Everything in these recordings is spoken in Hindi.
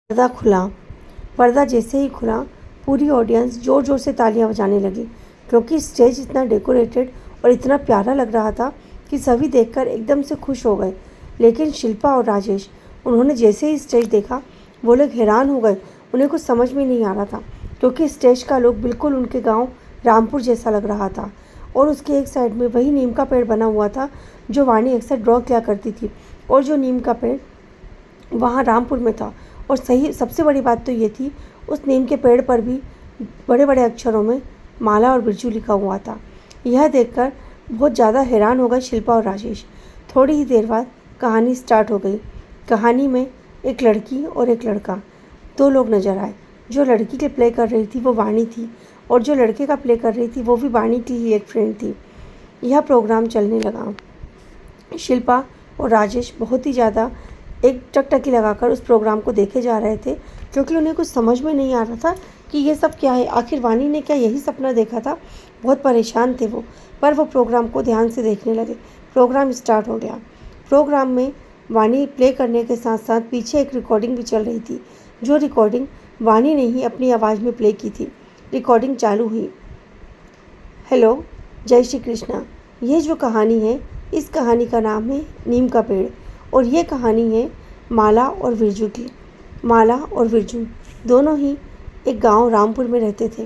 पर्दा खुला। पर्दा जैसे ही खुला, पूरी ऑडियंस ज़ोर ज़ोर से तालियां बजाने लगी, क्योंकि स्टेज इतना डेकोरेटेड और इतना प्यारा लग रहा था कि सभी देखकर एकदम से खुश हो गए। लेकिन शिल्पा और राजेश, उन्होंने जैसे ही स्टेज देखा, वो लोग हैरान हो गए। उन्हें कुछ समझ में नहीं आ रहा था, क्योंकि स्टेज का लुक बिल्कुल उनके गाँव रामपुर जैसा लग रहा था। और उसके एक साइड में वही नीम का पेड़ बना हुआ था जो वाणी अक्सर ड्रॉ किया करती थी, और जो नीम का पेड़ वहाँ रामपुर में था। और सही सबसे बड़ी बात तो ये थी, उस नीम के पेड़ पर भी बड़े बड़े अक्षरों में माला और बिरजू लिखा हुआ था। यह देखकर बहुत ज़्यादा हैरान हो गए शिल्पा और राजेश। थोड़ी ही देर बाद कहानी स्टार्ट हो गई। कहानी में एक लड़की और एक लड़का, दो लोग नज़र आए। जो लड़की के प्ले कर रही थी वो वाणी थी, और जो लड़के का प्ले कर रही थी वो भी वाणी की ही एक फ्रेंड थी। यह प्रोग्राम चलने लगा। शिल्पा और राजेश बहुत ही ज़्यादा एक टकटकी लगाकर उस प्रोग्राम को देखे जा रहे थे, क्योंकि उन्हें कुछ समझ में नहीं आ रहा था कि ये सब क्या है। आखिर वाणी ने क्या यही सपना देखा था? बहुत परेशान थे वो, पर वो प्रोग्राम को ध्यान से देखने लगे। प्रोग्राम स्टार्ट हो गया। प्रोग्राम में वाणी प्ले करने के साथ साथ पीछे एक रिकॉर्डिंग भी चल रही थी, जो रिकॉर्डिंग वाणी ने ही अपनी आवाज़ में प्ले की थी। रिकॉर्डिंग चालू हुई। हेलो, जय श्री कृष्णा। ये जो कहानी है, इस कहानी का नाम है नीम का पेड़, और ये कहानी है माला और बिरजू की। माला और बिरजू दोनों ही एक गांव रामपुर में रहते थे,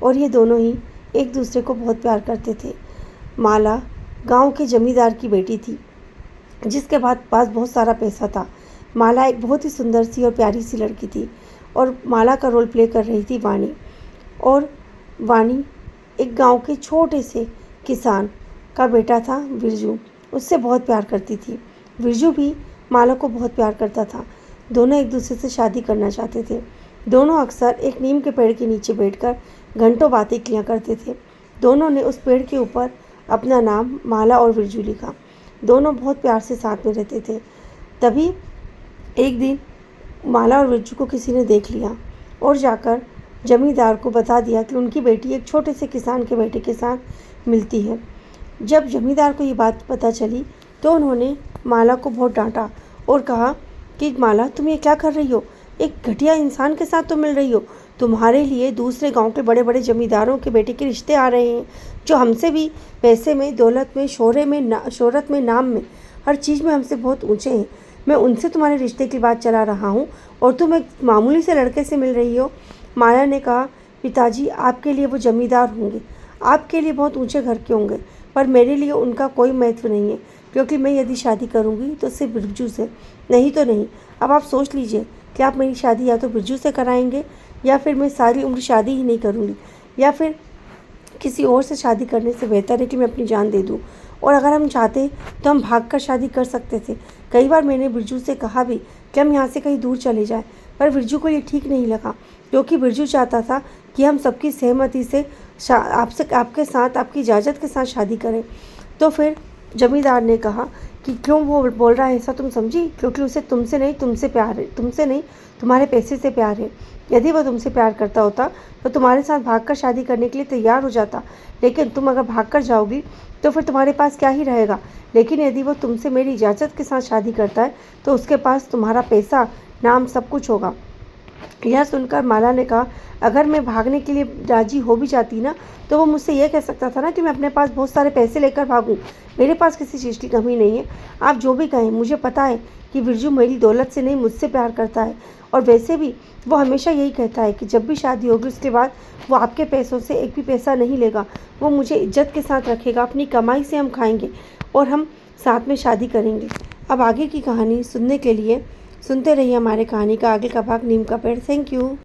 और ये दोनों ही एक दूसरे को बहुत प्यार करते थे। माला गांव के जमींदार की बेटी थी, जिसके पास बहुत सारा पैसा था। माला एक बहुत ही सुंदर सी और प्यारी सी लड़की थी, और माला का रोल प्ले कर रही थी वाणी। और वाणी एक गांव के छोटे से किसान का बेटा था बिरजू, उससे बहुत प्यार करती थी। बिरजू भी माला को बहुत प्यार करता था। दोनों एक दूसरे से शादी करना चाहते थे। दोनों अक्सर एक नीम के पेड़ के नीचे बैठकर घंटों बातें किया करते थे। दोनों ने उस पेड़ के ऊपर अपना नाम माला और बिरजू लिखा। दोनों बहुत प्यार से साथ में रहते थे। तभी एक दिन माला और बिरजू को किसी ने देख लिया और जाकर जमींदार को बता दिया कि उनकी बेटी एक छोटे से किसान के बेटे के साथ मिलती है। जब जमींदार को ये बात पता चली, तो उन्होंने माला को बहुत डांटा और कहा कि माला, तुम ये क्या कर रही हो? एक घटिया इंसान के साथ तो मिल रही हो। तुम्हारे लिए दूसरे गांव के बड़े बड़े जमींदारों के बेटे के रिश्ते आ रहे हैं, जो हमसे भी पैसे में, दौलत में, शोहरत में, नाम में, हर चीज़ में हमसे बहुत ऊंचे हैं। मैं उनसे तुम्हारे रिश्ते की बात चला रहा हूँ, और तुम एक मामूली से लड़के से मिल रही हो। माला ने कहा, पिताजी, आपके लिए वो जमींदार होंगे, आपके लिए बहुत ऊंचे घर के होंगे, पर मेरे लिए उनका कोई महत्व नहीं है, क्योंकि मैं यदि शादी करूंगी तो सिर्फ बिरजू से, नहीं तो नहीं। अब आप सोच लीजिए कि आप मेरी शादी या तो बिरजू से कराएंगे, या फिर मैं सारी उम्र शादी ही नहीं करूंगी, या फिर किसी और से शादी करने से बेहतर है कि मैं अपनी जान दे दूं। और अगर हम चाहते तो हम भागकर शादी कर सकते थे। कई बार मैंने बिरजू से कहा भी कि हम यहाँ से कहीं दूर चले जाएं, पर बिरजू को ये ठीक नहीं लगा, क्योंकि बिरजू चाहता था कि हम सबकी सहमति से आपके साथ, आपकी इजाज़त के साथ शादी करें। तो फिर जमींदार ने कहा कि क्यों वो बोल रहा है ऐसा, तुम समझी? क्योंकि उसे तुमसे नहीं, तुमसे प्यार है, तुमसे नहीं, तुम्हारे पैसे से प्यार है। यदि वो तुमसे प्यार करता होता तो तुम्हारे साथ भागकर शादी करने के लिए तैयार हो जाता, लेकिन तुम अगर भागकर जाओगी तो फिर तुम्हारे पास क्या ही रहेगा। लेकिन यदि वो तुमसे मेरी इजाज़त के साथ शादी करता है तो उसके पास तुम्हारा पैसा, नाम, सब कुछ होगा। यह सुनकर माला ने कहा, अगर मैं भागने के लिए राजी हो भी जाती ना, तो वो मुझसे यह कह सकता था ना कि मैं अपने पास बहुत सारे पैसे लेकर भागूं। मेरे पास किसी चीज़ की कमी नहीं है। आप जो भी कहें, मुझे पता है कि बिरजू मेरी दौलत से नहीं, मुझसे प्यार करता है। और वैसे भी वो हमेशा यही कहता है कि जब भी शादी होगी उसके बाद वो आपके पैसों से एक भी पैसा नहीं लेगा। वो मुझे इज्जत के साथ रखेगा, अपनी कमाई से हम खाएंगे और हम साथ में शादी करेंगे। अब आगे की कहानी सुनने के लिए सुनते रहिए हमारे कहानी का आगे का भाग, नीम का पेड़। Thank you.